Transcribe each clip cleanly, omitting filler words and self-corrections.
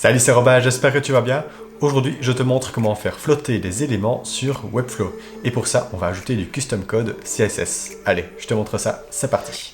Salut, c'est Robin, j'espère que tu vas bien. Aujourd'hui, je te montre comment faire flotter des éléments sur Webflow. Et pour ça, on va ajouter du custom code CSS. Allez, je te montre ça, c'est parti.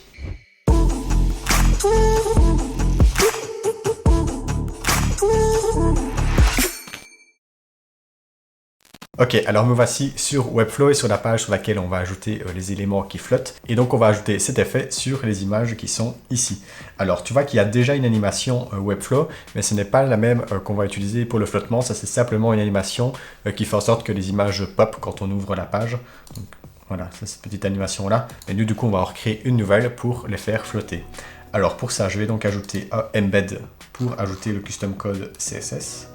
Ok, alors me voici sur Webflow et sur la page sur laquelle on va ajouter les éléments qui flottent. Et donc on va ajouter cet effet sur les images qui sont ici. Alors tu vois qu'il y a déjà une animation Webflow, mais ce n'est pas la même qu'on va utiliser pour le flottement. Ça c'est simplement une animation qui fait en sorte que les images pop quand on ouvre la page. Donc, voilà, c'est cette petite animation là. Et nous du coup on va en recréer une nouvelle pour les faire flotter. Alors pour ça, je vais donc ajouter un embed pour ajouter le custom code CSS.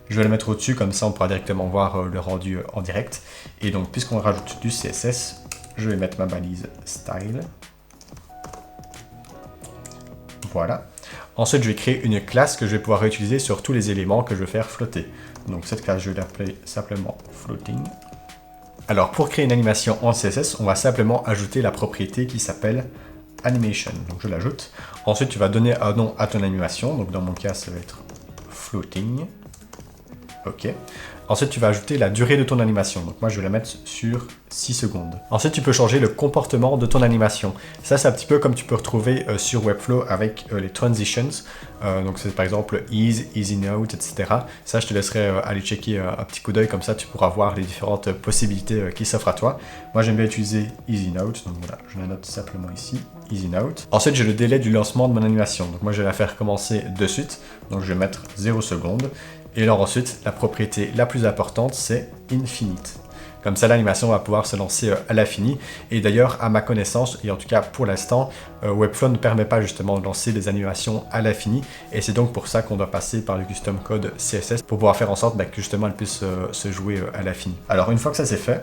Je vais le mettre au-dessus, comme ça on pourra directement voir le rendu en direct. Et donc, puisqu'on rajoute du CSS, je vais mettre ma balise style. Voilà. Ensuite, je vais créer une classe que je vais pouvoir réutiliser sur tous les éléments que je vais faire flotter. Donc, cette classe, je vais l'appeler simplement floating. Alors, pour créer une animation en CSS, on va simplement ajouter la propriété qui s'appelle animation. Donc, je l'ajoute. Ensuite, tu vas donner un nom à ton animation. Donc, dans mon cas, ça va être floating. Ok. Ensuite, tu vas ajouter la durée de ton animation. Donc moi, je vais la mettre sur 6 secondes. Ensuite, tu peux changer le comportement de ton animation. Ça, c'est un petit peu comme tu peux retrouver sur Webflow avec les transitions. Donc c'est par exemple ease, easy note, etc. Ça, je te laisserai aller checker un petit coup d'œil. Comme ça, tu pourras voir les différentes possibilités qui s'offrent à toi. Moi, j'aime bien utiliser easy note. Donc voilà, je la note simplement ici, easy note. Ensuite, j'ai le délai du lancement de mon animation. Donc moi, je vais la faire commencer de suite. Donc je vais mettre 0 secondes. Et alors ensuite, la propriété la plus importante, c'est infinite. Comme ça, l'animation va pouvoir se lancer à l'infini. Et d'ailleurs, à ma connaissance, et en tout cas pour l'instant, Webflow ne permet pas justement de lancer des animations à l'infini. Et c'est donc pour ça qu'on doit passer par le custom code CSS pour pouvoir faire en sorte que justement elle puisse se jouer à l'infini. Alors une fois que ça c'est fait,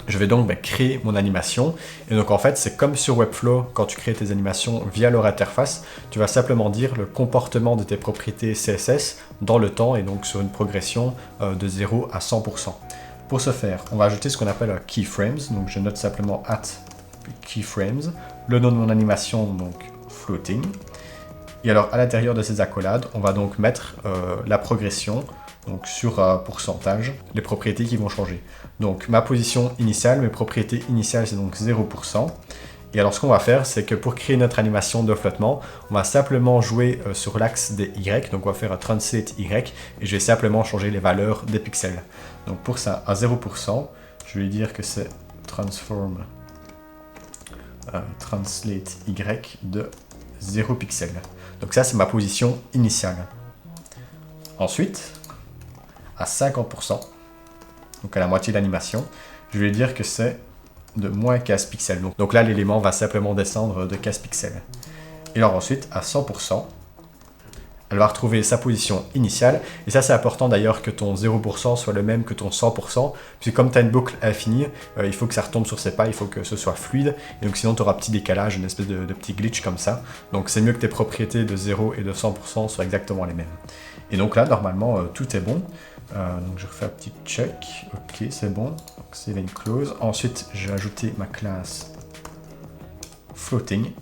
je vais donc créer mon animation. Et donc en fait, c'est comme sur Webflow, quand tu crées tes animations via leur interface, tu vas simplement dire le comportement de tes propriétés CSS dans le temps et donc sur une progression de 0 à 100%. Pour ce faire, on va ajouter ce qu'on appelle un keyframes. Donc je note simplement @keyframes, le nom de mon animation, donc floating. Et alors à l'intérieur de ces accolades, on va donc mettre la progression. Donc sur pourcentage, les propriétés qui vont changer. Donc ma position initiale, mes propriétés initiales, c'est donc 0%. Et alors ce qu'on va faire, c'est que pour créer notre animation de flottement, on va simplement jouer sur l'axe des Y. Donc on va faire un translate Y et je vais simplement changer les valeurs des pixels. Donc pour ça, à 0%, je vais dire que c'est transform translate Y de 0 pixel. Donc ça, c'est ma position initiale. Ensuite, à 50%, donc à la moitié de l'animation, je vais dire que c'est de moins 15 pixels. Donc là, l'élément va simplement descendre de 15 pixels. Et alors ensuite, à 100%, elle va retrouver sa position initiale. Et ça, c'est important d'ailleurs que ton 0% soit le même que ton 100%. Puisque comme tu as une boucle infinie, il faut que ça retombe sur ses pas, il faut que ce soit fluide. Et donc sinon, tu auras un petit décalage, une espèce de petit glitch comme ça. Donc c'est mieux que tes propriétés de 0 et de 100% soient exactement les mêmes. Et donc là, normalement, tout est bon. Donc je refais un petit check. Ok, c'est bon. Donc save and close. Ensuite, je vais ajouter ma classe floating.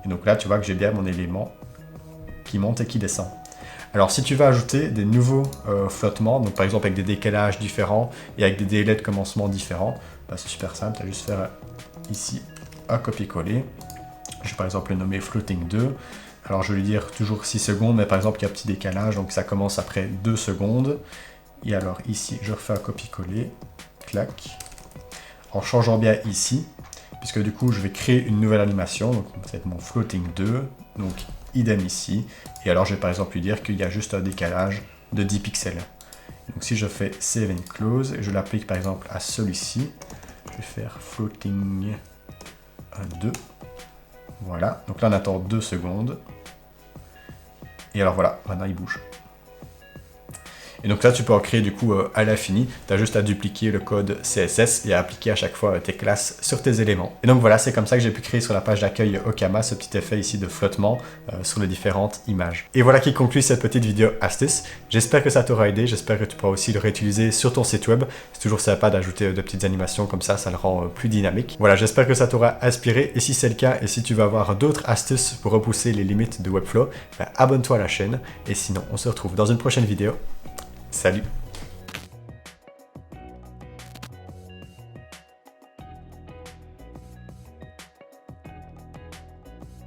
Et donc là, tu vois que j'ai bien mon élément qui monte et qui descend. Alors si tu veux ajouter des nouveaux flottements, donc par exemple avec des décalages différents et avec des délais de commencement différents, c'est super simple, tu as juste faire ici un copier-coller. Je vais par exemple le nommer floating 2. Alors je vais lui dire toujours 6 secondes, mais par exemple il y a un petit décalage, donc ça commence après 2 secondes. Et alors ici, je refais un copier-coller, clac, en changeant bien ici, puisque du coup je vais créer une nouvelle animation, donc ça va être mon floating 2, donc idem ici. Et alors je vais par exemple lui dire qu'il y a juste un décalage de 10 pixels. Donc si je fais save and close, et je l'applique par exemple à celui-ci, je vais faire floating 2. Voilà, donc là on attend 2 secondes. Et alors voilà, maintenant il bouge. Et donc là, tu peux en créer du coup à l'infini. Tu as juste à dupliquer le code CSS et à appliquer à chaque fois tes classes sur tes éléments. Et donc voilà, c'est comme ça que j'ai pu créer sur la page d'accueil Okama ce petit effet ici de flottement sur les différentes images. Et voilà qui conclut cette petite vidéo astuce. J'espère que ça t'aura aidé, j'espère que tu pourras aussi le réutiliser sur ton site web. C'est toujours sympa d'ajouter de petites animations comme ça le rend plus dynamique. Voilà, j'espère que ça t'aura inspiré, et si c'est le cas, et si tu veux avoir d'autres astuces pour repousser les limites de Webflow, abonne-toi à la chaîne, et sinon on se retrouve dans une prochaine vidéo. Salut!